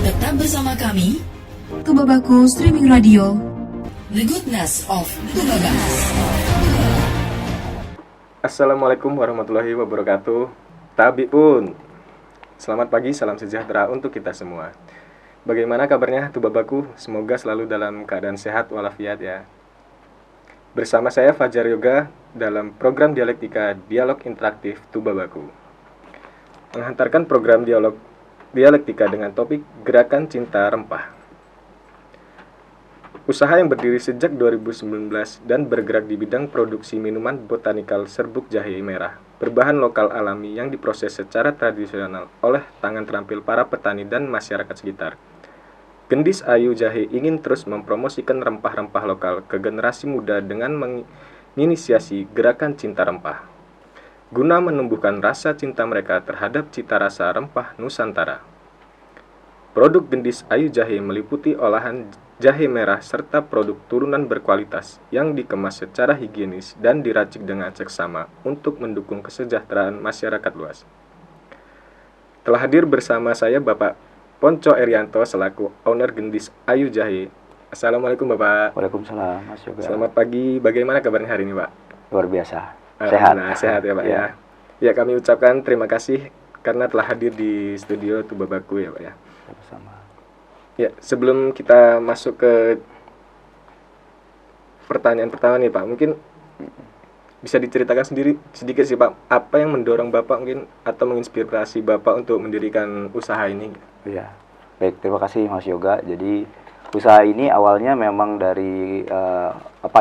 Tetap bersama kami, Tubabaku Streaming Radio. The Goodness of Tubabaku. Assalamualaikum warahmatullahi wabarakatuh. Tabi pun. Selamat pagi, salam sejahtera untuk kita semua. Bagaimana kabarnya Tubabaku? Semoga selalu dalam keadaan sehat walafiat ya. Bersama saya Fajar Yoga dalam program Dialektika Dialog Interaktif Tubabaku. Menghantarkan program Dialektika dengan topik Gerakan Cinta Rempah. Usaha yang berdiri sejak 2019 dan bergerak di bidang produksi minuman botanikal serbuk jahe merah berbahan lokal alami yang diproses secara tradisional oleh tangan terampil para petani dan masyarakat sekitar. Gendis Ayu Jahe ingin terus mempromosikan rempah-rempah lokal ke generasi muda dengan menginisiasi gerakan cinta rempah, guna menumbuhkan rasa cinta mereka terhadap cita rasa rempah Nusantara. Produk Gendis Ayu Jahe meliputi olahan jahe merah serta produk turunan berkualitas yang dikemas secara higienis dan diracik dengan seksama untuk mendukung kesejahteraan masyarakat luas. Telah hadir bersama saya Bapak Ponco Erianto selaku owner Gendis Ayu Jahe. Assalamualaikum Bapak. Waalaikumsalam Mas Yoga. Selamat pagi. Bagaimana kabarnya hari ini Pak? Luar biasa. Alhamdulillah, sehat ya Pak Ya. ya. Ya, kami ucapkan terima kasih karena telah hadir di studio Tubabaku ya Pak ya. Sama-sama. Ya, sebelum kita masuk ke pertanyaan pertama nih Pak, mungkin bisa diceritakan sendiri sedikit sih Pak, apa yang mendorong Bapak mungkin atau menginspirasi Bapak untuk mendirikan usaha ini? Iya. Baik, terima kasih Mas Yoga. Jadi usaha ini awalnya memang dari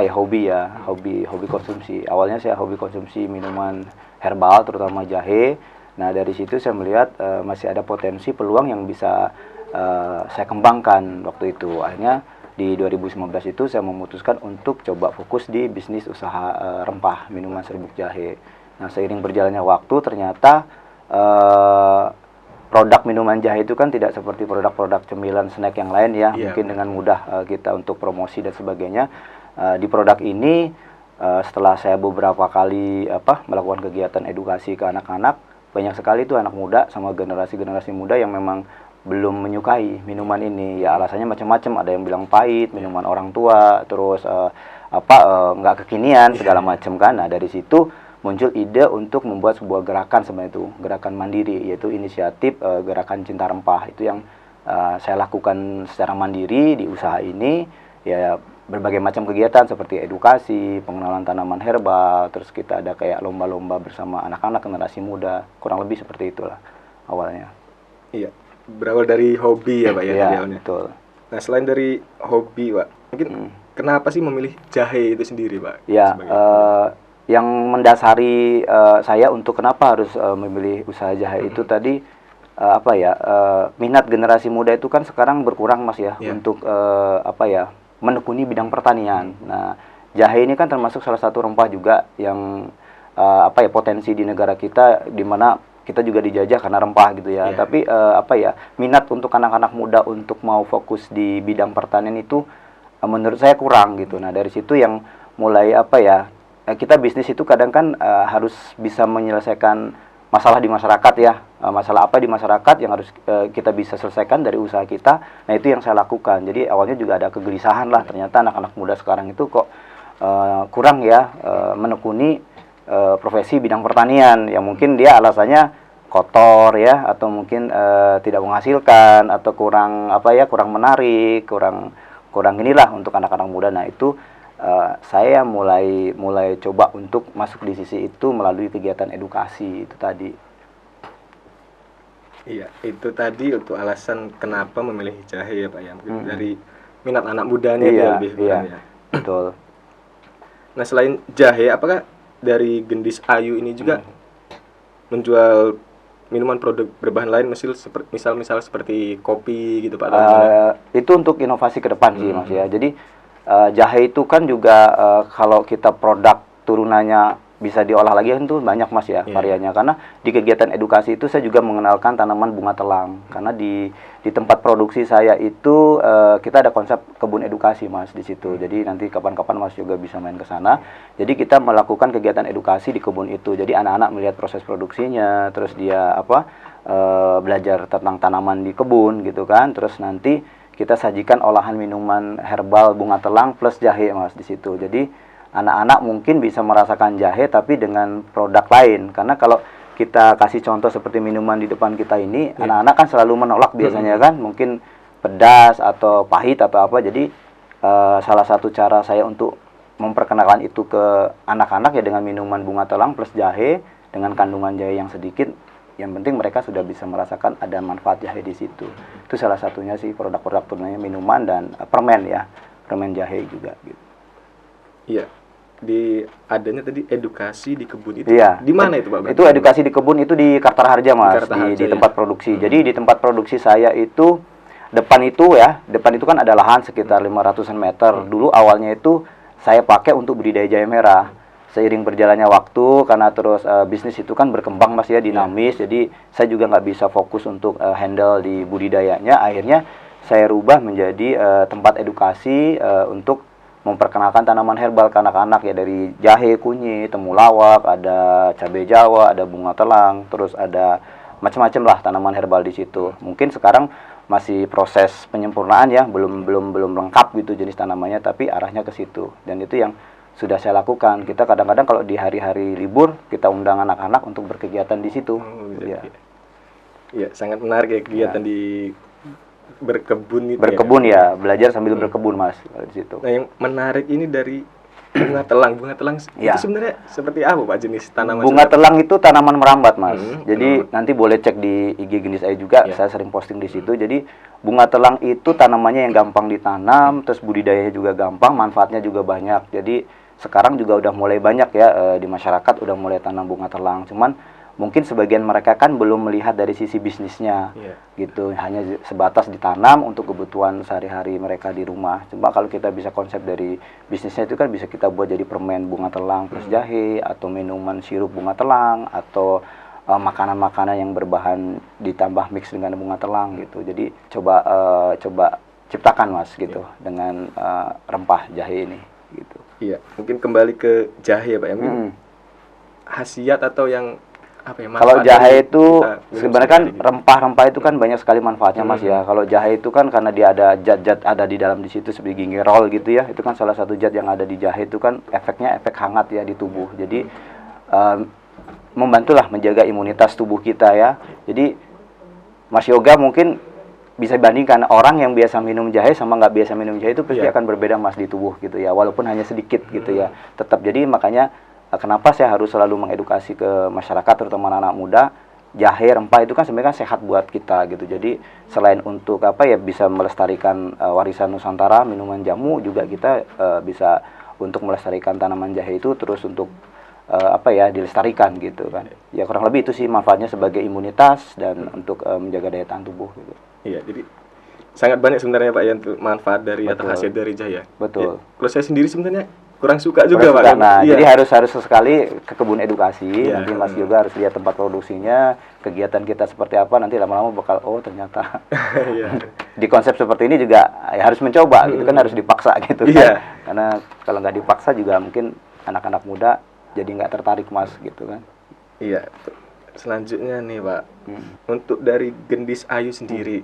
hobi konsumsi. Awalnya saya hobi konsumsi minuman herbal terutama jahe. Nah, dari situ saya melihat masih ada potensi peluang yang bisa saya kembangkan waktu itu. Akhirnya di 2019 itu saya memutuskan untuk coba fokus di bisnis usaha rempah minuman serbuk jahe. Nah, seiring berjalannya waktu ternyata produk minuman jahe itu kan tidak seperti produk-produk cemilan snack yang lain ya. Iya. Mungkin dengan mudah kita untuk promosi dan sebagainya. Di produk ini setelah saya beberapa kali melakukan kegiatan edukasi ke anak-anak, banyak sekali tuh anak muda sama generasi-generasi muda yang memang belum menyukai minuman ini. Ya alasannya macam-macam, ada yang bilang pahit, minuman orang tua, terus nggak kekinian segala macam kan. Nah, dari situ muncul ide untuk membuat sebuah gerakan sebenarnya itu, gerakan mandiri, yaitu inisiatif gerakan cinta rempah. Itu yang saya lakukan secara mandiri di usaha ini. Ya berbagai macam kegiatan seperti edukasi, pengenalan tanaman herbal, terus kita ada kayak lomba-lomba bersama anak-anak generasi muda, kurang lebih seperti itulah awalnya. Iya, berawal dari hobi ya Pak ya? Iya, awalnya. betul. Nah, selain dari hobi Pak, mungkin kenapa sih memilih jahe itu sendiri Pak? Ya, sebagai yang mendasari saya untuk kenapa harus memilih usaha jahe itu tadi minat generasi muda itu kan sekarang berkurang Mas ya, untuk menekuni bidang pertanian. Nah, jahe ini kan termasuk salah satu rempah juga yang potensi di negara kita, di mana kita juga dijajah karena rempah gitu ya. Tapi minat untuk anak-anak muda untuk mau fokus di bidang pertanian itu menurut saya kurang gitu. Nah, dari situ yang mulai kita bisnis itu kadang kan harus bisa menyelesaikan masalah di masyarakat ya. Masalah apa di masyarakat yang harus kita bisa selesaikan dari usaha kita. Nah, itu yang saya lakukan. Jadi awalnya juga ada kegelisahan lah, ternyata anak-anak muda sekarang itu kok kurang ya menekuni profesi bidang pertanian. Ya mungkin dia alasannya kotor ya, atau mungkin tidak menghasilkan, atau kurang kurang menarik, kurang inilah untuk anak-anak muda. Nah, itu saya mulai coba untuk masuk di sisi itu melalui kegiatan edukasi itu tadi. Iya, itu tadi untuk alasan kenapa memilih jahe ya Pak ya. Mungkin dari minat anak mudanya dia lebih kurang ya. Betul. Nah, selain jahe, apakah dari Gendis Ayu ini juga menjual minuman produk berbahan lain, misal seperti kopi gitu Pak? Itu untuk inovasi ke depan sih Mas ya. Jadi jahe itu kan juga kalau kita produk turunannya bisa diolah lagi kan tuh banyak Mas ya variannya. Karena di kegiatan edukasi itu saya juga mengenalkan tanaman bunga telang. Karena di tempat produksi saya itu kita ada konsep kebun edukasi Mas di situ. Jadi nanti kapan-kapan Mas juga bisa main ke sana. Jadi kita melakukan kegiatan edukasi di kebun itu. Jadi anak-anak melihat proses produksinya, terus dia belajar tentang tanaman di kebun gitu kan. Terus nanti kita sajikan olahan minuman herbal bunga telang plus jahe Mas di situ. Jadi anak-anak mungkin bisa merasakan jahe tapi dengan produk lain. Karena kalau kita kasih contoh seperti minuman di depan kita ini, anak-anak kan selalu menolak biasanya kan, mungkin pedas atau pahit atau apa. Jadi salah satu cara saya untuk memperkenalkan itu ke anak-anak ya dengan minuman bunga telang plus jahe dengan kandungan jahe yang sedikit. Yang penting mereka sudah bisa merasakan ada manfaat jahe di situ. Itu salah satunya sih produk-produk turunannya minuman dan permen ya, permen jahe juga gitu. Iya. Adanya tadi edukasi di kebun itu. Iya. Di mana itu Pak? Itu edukasi di kebun itu di Kartarharja Mas, di tempat produksi. Jadi di tempat produksi saya itu depan itu kan ada lahan sekitar 500-an meter. Dulu awalnya itu saya pakai untuk budidaya jahe merah. Seiring berjalannya waktu, karena terus bisnis itu kan berkembang Mas ya, dinamis. Jadi saya juga nggak bisa fokus untuk handle di budidayanya. Akhirnya saya rubah menjadi tempat edukasi untuk memperkenalkan tanaman herbal ke anak-anak ya, dari jahe, kunyit, temulawak, ada cabai Jawa, ada bunga telang, terus ada macam-macam lah tanaman herbal di situ. Mungkin sekarang masih proses penyempurnaan ya, belum lengkap gitu jenis tanamannya, tapi arahnya ke situ. Dan itu yang sudah saya lakukan. Kita kadang-kadang kalau di hari-hari libur kita undang anak-anak untuk berkegiatan di situ. Iya, sangat menarik ya kegiatan di berkebun itu. Berkebun ya, belajar sambil berkebun Mas di situ. Nah, yang menarik ini dari bunga telang. Bunga telang itu sebenarnya seperti apa Pak jenis tanaman? Bunga telang itu tanaman merambat Mas. Jadi nanti boleh cek di IG Gendis Ayu juga, saya sering posting di situ. Jadi bunga telang itu tanamannya yang gampang ditanam, terus budidayanya juga gampang, manfaatnya juga banyak. Jadi sekarang juga udah mulai banyak ya di masyarakat udah mulai tanam bunga telang. Cuman mungkin sebagian mereka kan belum melihat dari sisi bisnisnya, gitu. Hanya sebatas ditanam untuk kebutuhan sehari-hari mereka di rumah. Cuma kalau kita bisa konsep dari bisnisnya itu kan bisa kita buat jadi permen bunga telang plus jahe, atau minuman sirup bunga telang, atau makanan-makanan yang berbahan ditambah mix dengan bunga telang gitu. Jadi coba ciptakan Mas gitu dengan rempah jahe ini gitu. Iya, mungkin kembali ke jahe ya Pak ya. Khasiat atau yang apa ya? Kalau jahe itu sebenarnya kan rempah-rempah itu kan banyak sekali manfaatnya Mas ya. Kalau jahe itu kan karena dia ada zat-zat ada di dalam di situ seperti gingerol gitu ya. Itu kan salah satu zat yang ada di jahe itu kan efeknya efek hangat ya di tubuh. Jadi membantulah menjaga imunitas tubuh kita ya. Jadi Mas Yoga mungkin bisa bandingkan orang yang biasa minum jahe sama nggak biasa minum jahe itu pasti akan berbeda Mas di tubuh gitu ya, walaupun hanya sedikit gitu ya, tetap. Jadi makanya kenapa saya harus selalu mengedukasi ke masyarakat terutama anak-anak muda, jahe rempah itu kan sebenarnya kan sehat buat kita gitu. Jadi selain untuk apa ya bisa melestarikan warisan Nusantara minuman jamu, juga kita bisa untuk melestarikan tanaman jahe itu terus untuk apa ya dilestarikan gitu kan. Ya kurang lebih itu sih manfaatnya sebagai imunitas dan untuk menjaga daya tahan tubuh gitu. Iya, jadi sangat banyak sebenarnya Pak ya untuk manfaat dari atau khasiat dari jahe. Betul. Ya, kalau saya sendiri sebenarnya kurang suka juga Pak. Nah, jadi harus sekali ke kebun edukasi. Nanti Mas juga harus lihat tempat produksinya, kegiatan kita seperti apa. Nanti lama-lama bakal ternyata. Di konsep seperti ini juga ya harus mencoba gitu kan, harus dipaksa gitu kan. Karena kalau nggak dipaksa juga mungkin anak-anak muda jadi nggak tertarik Mas gitu kan. Iya. Selanjutnya nih Pak, untuk dari Gendis Ayu sendiri,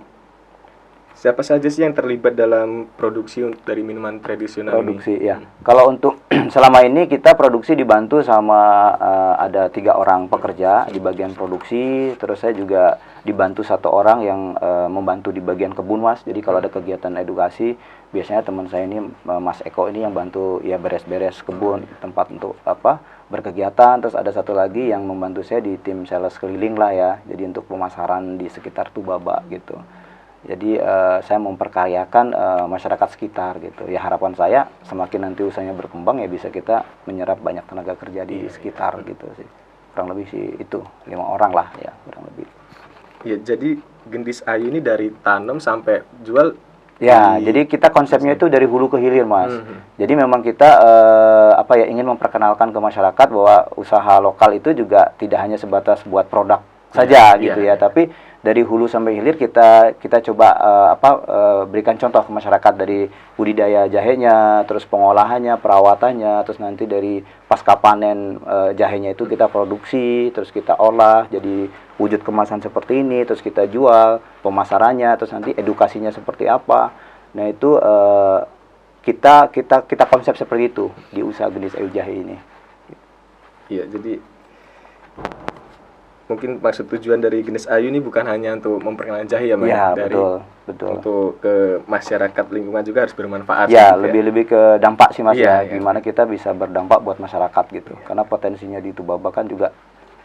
siapa saja sih yang terlibat dalam produksi dari minuman tradisional produksi ini? Ya. Kalau untuk selama ini kita produksi dibantu sama ada 3 orang pekerja di bagian produksi. Terus saya juga dibantu 1 orang yang membantu di bagian kebun Mas. Jadi kalau ada kegiatan edukasi, biasanya teman saya ini Mas Eko ini yang bantu ya beres-beres kebun, tempat untuk apa berkegiatan. Terus ada 1 lagi yang membantu saya di tim sales keliling lah ya. Jadi untuk pemasaran di sekitar Tubaba gitu. Jadi saya memperkaryakan masyarakat sekitar gitu. Ya harapan saya semakin nanti usahanya berkembang ya bisa kita menyerap banyak tenaga kerja di sekitar gitu sih. Kurang lebih sih itu 5 orang lah ya kurang lebih. Ya jadi Gendis Ayu ini dari tanam sampai jual. Ya, jadi kita konsepnya itu dari hulu ke hilir Mas. Jadi memang kita apa ya ingin memperkenalkan ke masyarakat bahwa usaha lokal itu juga tidak hanya sebatas buat produk saja gitu ya, tapi dari hulu sampai hilir kita coba berikan contoh ke masyarakat dari budidaya jahenya, terus pengolahannya, perawatannya, terus nanti dari pasca panen jahenya itu kita produksi, terus kita olah jadi wujud kemasan seperti ini, terus kita jual, pemasarannya, terus nanti edukasinya seperti apa. Nah itu kita konsep seperti itu di usaha Gendis Ayu Jahe ini. Iya, jadi mungkin maksud tujuan dari Gendis Ayu ini bukan hanya untuk memperkenalkan jahe ya, Mas. Ya, dari betul. Untuk ke masyarakat lingkungan juga harus bermanfaat. Ya, gitu lebih ke dampak sih Mas Iya, iya. Gimana kita bisa berdampak buat masyarakat gitu. Karena potensinya di Tubaba kan juga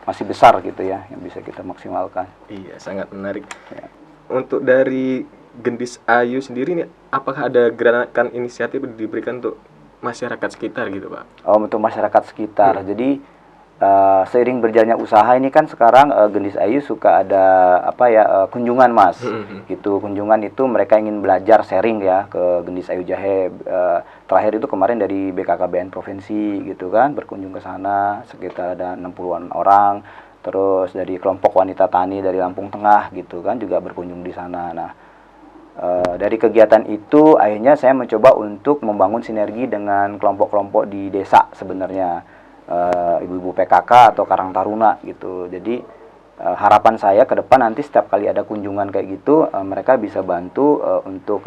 masih besar gitu ya, yang bisa kita maksimalkan. Iya, sangat menarik. Ya. Untuk dari Gendis Ayu sendiri nih, apakah ada gerakan inisiatif diberikan untuk masyarakat sekitar gitu, Pak? Oh, untuk masyarakat sekitar. Jadi seiring berjalannya usaha ini kan sekarang Gendis Ayu suka ada kunjungan Mas. Gitu, kunjungan itu mereka ingin belajar sharing ya ke Gendis Ayu Jahe. Terakhir itu kemarin dari BKKBN provinsi gitu kan, berkunjung ke sana sekitar ada 60-an orang. Terus dari kelompok wanita tani dari Lampung Tengah gitu kan juga berkunjung di sana. Nah, dari kegiatan itu akhirnya saya mencoba untuk membangun sinergi dengan kelompok-kelompok di desa sebenarnya. Ibu-ibu PKK atau Karang Taruna gitu. Jadi harapan saya ke depan nanti setiap kali ada kunjungan kayak gitu mereka bisa bantu untuk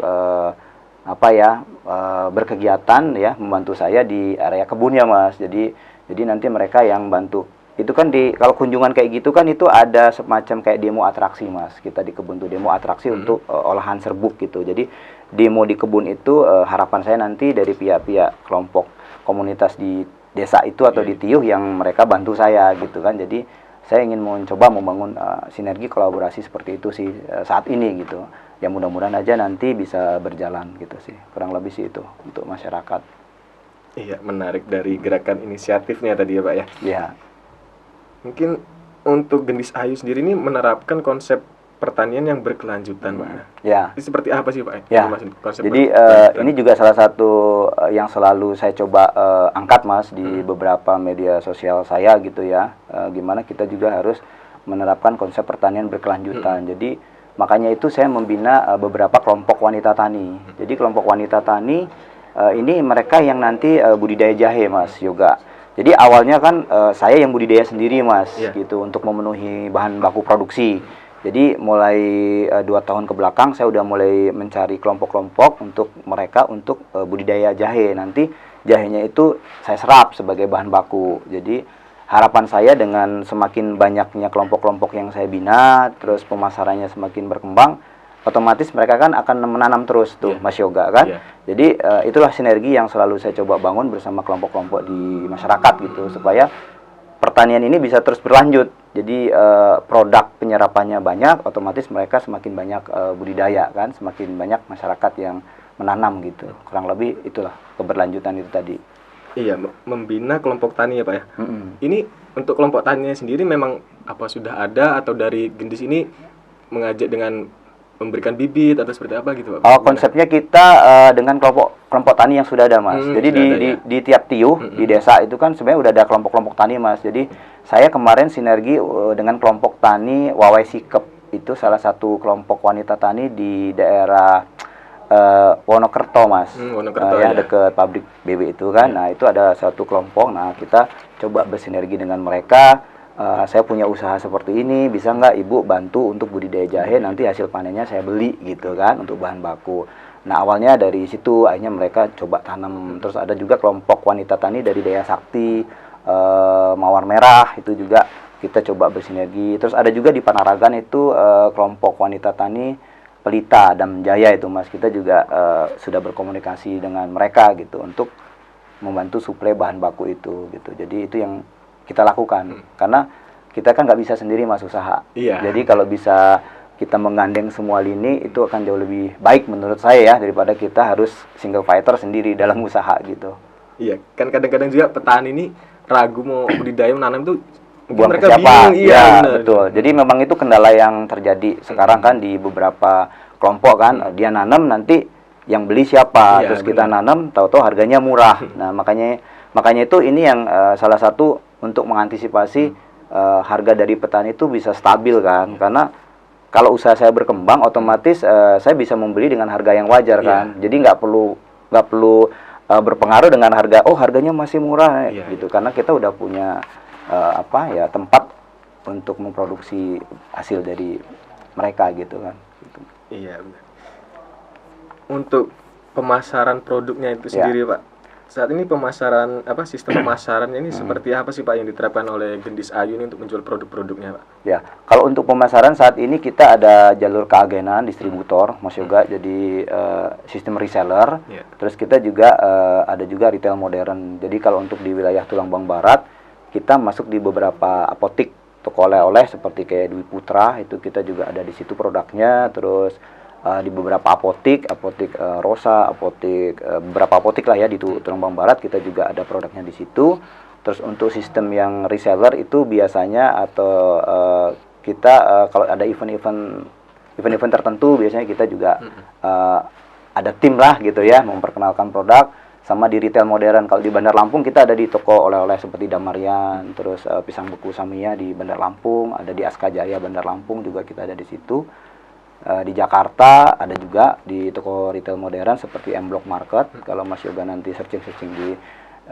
berkegiatan ya, membantu saya di area kebunnya Mas. Jadi nanti mereka yang bantu. Itu kan kalau kunjungan kayak gitu kan itu ada semacam kayak demo atraksi Mas. Kita di kebun tuh demo atraksi untuk olahan serbuk gitu. Jadi demo di kebun itu harapan saya nanti dari pihak-pihak kelompok komunitas di desa itu atau di Tiuh yang mereka bantu saya gitu kan. Jadi saya ingin mencoba membangun sinergi kolaborasi seperti itu sih saat ini gitu. Ya mudah-mudahan aja nanti bisa berjalan gitu sih. Kurang lebih sih itu untuk masyarakat. Iya, menarik dari gerakan inisiatifnya tadi ya, Pak ya. Iya. Mungkin untuk Gendis Ayu sendiri ini menerapkan konsep pertanian yang berkelanjutan, Pak. Ya. Ini seperti apa sih, Pak? Ya. Konsep Jadi ini juga salah satu yang selalu saya coba angkat Mas di beberapa media sosial saya gitu ya. Gimana kita juga harus menerapkan konsep pertanian berkelanjutan. Jadi makanya itu saya membina beberapa kelompok wanita tani. Jadi kelompok wanita tani ini mereka yang nanti budidaya jahe Mas Yoga. Jadi awalnya kan saya yang budidaya sendiri Mas gitu untuk memenuhi bahan baku produksi. Jadi mulai 2 tahun ke belakang saya udah mulai mencari kelompok-kelompok untuk mereka untuk budidaya jahe. Nanti jahenya itu saya serap sebagai bahan baku. Jadi harapan saya dengan semakin banyaknya kelompok-kelompok yang saya bina, terus pemasarannya semakin berkembang, otomatis mereka kan akan menanam terus tuh Mas Yoga kan. Jadi itulah sinergi yang selalu saya coba bangun bersama kelompok-kelompok di masyarakat gitu supaya pertanian ini bisa terus berlanjut. Jadi produk penyerapannya banyak, otomatis mereka semakin banyak budidaya kan, semakin banyak masyarakat yang menanam gitu. Kurang lebih itulah keberlanjutan itu tadi. Iya, membina kelompok tani ya Pak ya. Ini untuk kelompok taninya sendiri memang apa sudah ada atau dari Gendis ini mengajak dengan memberikan bibit atau seperti apa gitu Pak? Oh, konsepnya kita dengan kelompok tani yang sudah ada Mas. Jadi di tiap tiuh di desa itu kan sebenarnya udah ada kelompok-kelompok tani Mas. Jadi saya kemarin sinergi dengan kelompok tani Wawai Sikep, itu salah satu kelompok wanita tani di daerah Wonokerto Mas. Wonokerto yang dekat pabrik BB itu kan. Nah, itu ada satu kelompok. Nah, kita coba bersinergi dengan mereka. Saya punya usaha seperti ini, bisa nggak ibu bantu untuk budidaya jahe, nanti hasil panennya saya beli gitu kan untuk bahan baku. Nah awalnya dari situ akhirnya mereka coba tanam. Terus ada juga kelompok wanita tani dari Daya Sakti, Mawar Merah, itu juga kita coba bersinergi. Terus ada juga di Panaragan itu kelompok wanita tani Pelita dan Jaya itu Mas, kita juga sudah berkomunikasi dengan mereka gitu untuk membantu suplai bahan baku itu gitu. Jadi itu yang kita lakukan karena kita kan nggak bisa sendiri Mas usaha. Jadi kalau bisa kita menggandeng semua lini itu akan jauh lebih baik menurut saya ya daripada kita harus single fighter sendiri dalam usaha gitu. Iya, kan kadang-kadang juga petani ini ragu mau budidaya menanam itu buang mereka siapa? bingung. Iya, betul. Jadi memang itu kendala yang terjadi sekarang kan di beberapa kelompok kan dia nanam nanti yang beli siapa? Terus kita nanam tahu-tahu harganya murah. Nah, makanya itu ini yang salah satu untuk mengantisipasi harga dari petani itu bisa stabil kan, karena kalau usaha saya berkembang, otomatis saya bisa membeli dengan harga yang wajar kan. Jadi nggak perlu berpengaruh dengan harga. Oh, harganya masih murah gitu. Karena kita udah punya tempat untuk memproduksi hasil dari mereka gitu kan. Gitu. Iya. Untuk pemasaran produknya itu sendiri Pak. Saat ini sistem pemasarannya ini seperti apa sih Pak yang diterapkan oleh Gendis Ayu ini untuk menjual produk-produknya Pak? Ya, kalau untuk pemasaran saat ini kita ada jalur keagenan distributor, Mas Yoga, jadi sistem reseller. Terus kita juga ada juga retail modern. Jadi kalau untuk di wilayah Tulungagung Barat, kita masuk di beberapa apotik, toko oleh-oleh seperti kayak Dwi Putra, itu kita juga ada di situ produknya. Terus di beberapa apotik Rosa, beberapa apotik lah ya di Tulungagung Barat kita juga ada produknya di situ. Terus untuk sistem yang reseller itu biasanya atau kita kalau ada event tertentu biasanya kita juga ada tim lah gitu ya memperkenalkan produk. Sama di retail modern, kalau di Bandar Lampung kita ada di toko oleh-oleh seperti Damarian, terus Pisang Beku Samia di Bandar Lampung, ada di Aska Jaya Bandar Lampung juga kita ada di situ. Di Jakarta ada juga di toko retail modern seperti M Block Market. Kalau Mas Yoga nanti searching di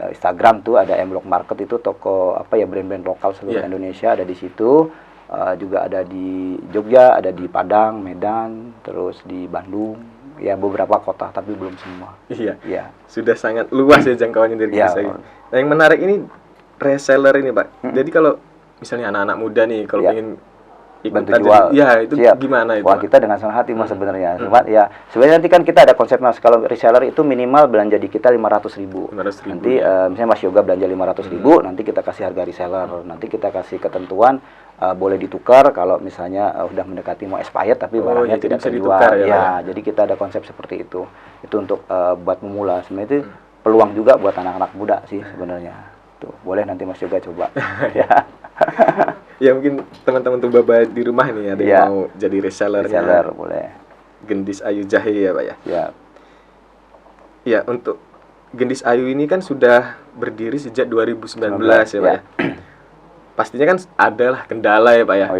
Instagram tuh ada M Block Market, itu toko brand-brand lokal seluruh Indonesia ada di situ. Juga ada di Jogja, ada di Padang, Medan, terus di Bandung. Ya beberapa kota tapi belum semua. Iya. Sudah sangat luas ya jangkauannya dari saya. Nah, yang menarik ini reseller ini Pak. Jadi kalau misalnya anak-anak muda nih kalau ingin bantu jual, gimana itu? Wah, kita dengan senang hati Mas sebenarnya. Sebenarnya nanti kan kita ada konsep Mas, kalau reseller itu minimal belanja di kita 500.000. Nanti misalnya Mas Yoga belanja 500.000, nanti kita kasih harga reseller. Nanti kita kasih ketentuan boleh ditukar kalau misalnya udah mendekati mau expired tapi barangnya tidak terjual. Jadi kita ada konsep seperti itu. Itu untuk buat memula. Sebenarnya itu peluang juga buat anak-anak muda sih sebenarnya. Tuh, boleh nanti Mas Yoga coba. Ya mungkin teman-teman tuh Bapak di rumah nih ada yang mau jadi resellernya. Reseller boleh. Gendis Ayu Jahe ya Pak ya. Ya, untuk Gendis Ayu ini kan sudah berdiri sejak 2019 ya Pak ya. Pastinya kan adalah kendala ya Pak ya.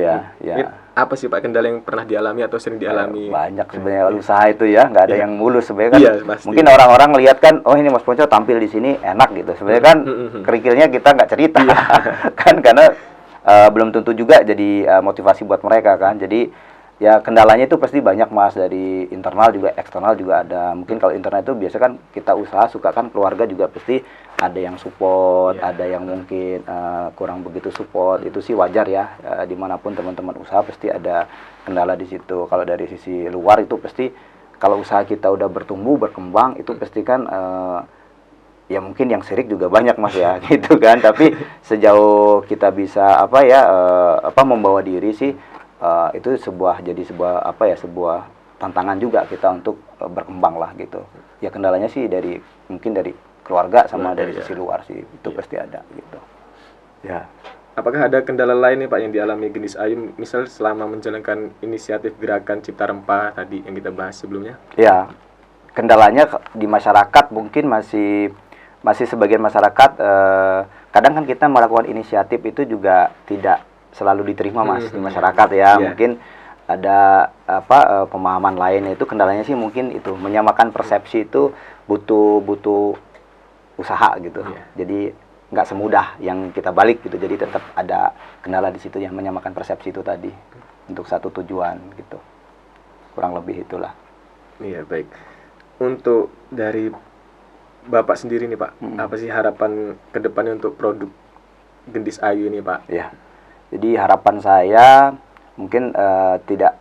Apa sih Pak kendala yang pernah dialami atau sering dialami? Banyak sebenarnya usaha itu ya, nggak ada yang mulus sebenarnya kan. Mungkin orang-orang lihat kan, oh ini Mas Ponco tampil di sini enak gitu. Sebenarnya kan kerikilnya kita nggak cerita kan, karena belum tentu juga jadi motivasi buat mereka kan. Jadi ya kendalanya itu pasti banyak Mas, dari internal juga eksternal juga ada. Mungkin kalau internal itu biasa kan kita usaha suka kan keluarga juga pasti ada yang support, ada yang mungkin kurang begitu support. Itu sih wajar ya, dimanapun teman-teman usaha pasti ada kendala di situ. Kalau dari sisi luar itu pasti kalau usaha kita udah bertumbuh berkembang itu pasti kan ya mungkin yang sirik juga banyak Mas ya gitu kan. Tapi sejauh kita bisa membawa diri sih itu sebuah tantangan juga kita untuk berkembang lah gitu. Ya kendalanya sih mungkin dari keluarga sama dari sisi luar sih itu pasti ada gitu. Ya. Apakah ada kendala lain nih Pak yang dialami Gendis Ayu misal selama menjalankan inisiatif gerakan Cipta Rempah tadi yang kita bahas sebelumnya? Ya. Kendalanya di masyarakat mungkin masih sebagian masyarakat kadang kan kita melakukan inisiatif itu juga tidak selalu diterima Mas di masyarakat ya. Mungkin ada pemahaman lain, itu kendalanya sih mungkin itu menyamakan persepsi itu butuh usaha gitu. Jadi nggak semudah yang kita balik gitu. Jadi tetap ada kendala di situ yang menyamakan persepsi itu tadi untuk satu tujuan gitu. Kurang lebih itulah. Iya, baik. Untuk dari Bapak sendiri nih Pak, apa sih harapan ke depannya untuk produk Gendis Ayu ini Pak? Ya. Jadi harapan saya mungkin tidak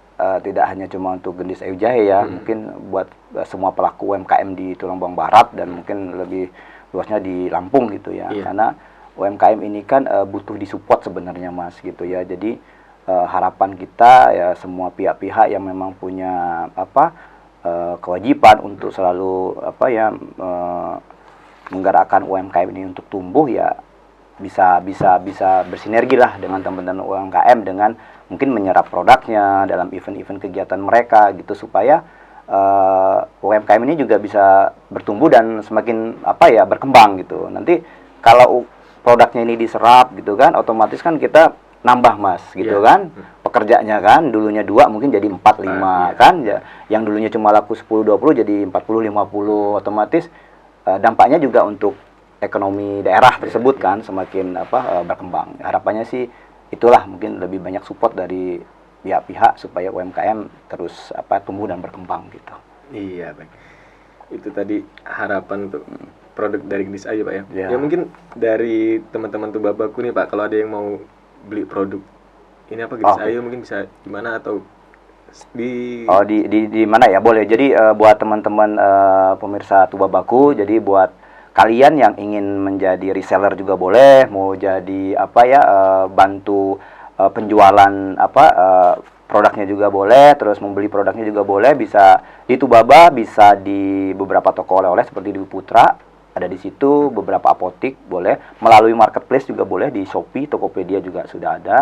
hanya cuma untuk Gendis Ayu Jahe ya, mungkin buat semua pelaku UMKM di Tulungagung Barat dan mungkin lebih luasnya di Lampung gitu ya. Karena UMKM ini kan butuh disupport sebenarnya Mas gitu ya. Jadi harapan kita ya semua pihak-pihak yang memang punya kewajiban untuk selalu menggerakkan UMKM ini untuk tumbuh ya bisa bersinergi lah dengan teman-teman UMKM dengan mungkin menyerap produknya dalam event-event kegiatan mereka gitu supaya UMKM ini juga bisa bertumbuh dan semakin berkembang gitu. Nanti kalau produknya ini diserap gitu kan, otomatis kan kita nambah Mas gitu Iya. kan, pekerjanya kan dulunya 2 mungkin jadi 4 5 iya. kan ya, yang dulunya cuma laku 10 20 jadi 40 50, otomatis dampaknya juga untuk ekonomi daerah tersebut kan semakin berkembang. Harapannya sih itulah, mungkin lebih banyak support dari pihak-pihak supaya UMKM terus tumbuh dan berkembang gitu. Iya, baik. Itu tadi harapan untuk produk dari Gendis Ayu, Pak ya. Ya. Ya mungkin dari teman-teman Tubabaku nih, Pak, kalau ada yang mau beli produk ini Gendis Oke. Ayu, mungkin bisa gimana atau di Di mana ya? Boleh. Jadi buat teman-teman pemirsa Tubabaku, jadi buat kalian yang ingin menjadi reseller juga boleh, mau jadi bantu penjualan produknya juga boleh, terus membeli produknya juga boleh, bisa di Tubaba, bisa di beberapa toko oleh-oleh seperti di Putra, ada di situ, beberapa apotik boleh, melalui marketplace juga boleh, di Shopee, Tokopedia juga sudah ada.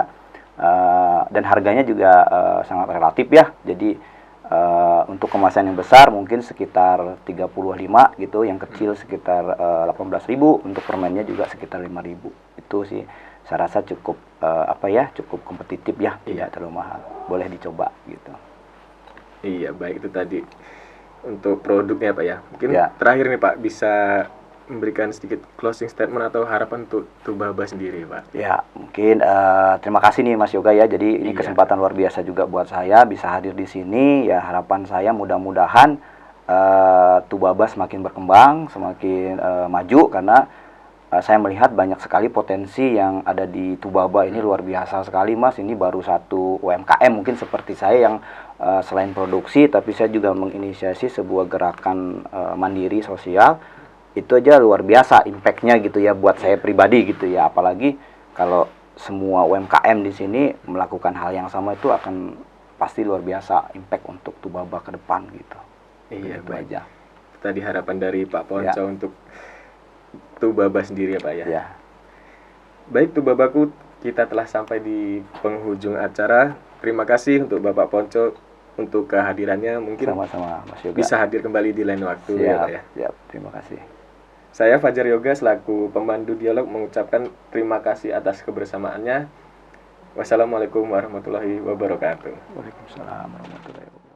Dan harganya juga sangat relatif ya. Jadi untuk kemasan yang besar mungkin sekitar 35 gitu, yang kecil sekitar 18.000, untuk permennya juga sekitar 5.000. Itu sih saya rasa cukup cukup kompetitif ya, tidak terlalu mahal. Boleh dicoba gitu. Iya, baik, itu tadi untuk produknya, Pak ya. Mungkin Ya. terakhir nih, Pak, bisa memberikan sedikit closing statement atau harapan untuk Tubaba sendiri, Pak. Ya, mungkin terima kasih nih Mas Yoga ya. Jadi ini Iya. kesempatan luar biasa juga buat saya bisa hadir di sini. Ya, harapan saya mudah-mudahan Tubaba semakin berkembang, semakin maju, karena saya melihat banyak sekali potensi yang ada di Tubaba ini, luar biasa sekali Mas. Ini baru satu UMKM mungkin seperti saya yang selain produksi, tapi saya juga menginisiasi sebuah gerakan mandiri sosial. Itu aja luar biasa impact-nya gitu ya buat saya pribadi gitu ya. Apalagi kalau semua UMKM di sini melakukan hal yang sama, itu akan pasti luar biasa impact untuk Tubaba ke depan gitu. Iya, Itu baik. aja. Tadi harapan dari Pak Ponco Ya. untuk Tubaba sendiri ya, Pak ya. Ya. Baik, Tubabaku, kita telah sampai di penghujung acara. Terima kasih untuk Bapak Ponco untuk kehadirannya. Mungkin Sama-sama Mas Yoga. bisa hadir kembali di lain waktu ya, Pak ya. Siap. Terima kasih. Saya Fajar Yoga selaku pemandu dialog mengucapkan terima kasih atas kebersamaannya. Wassalamualaikum warahmatullahi wabarakatuh. Waalaikumsalam warahmatullahi wabarakatuh.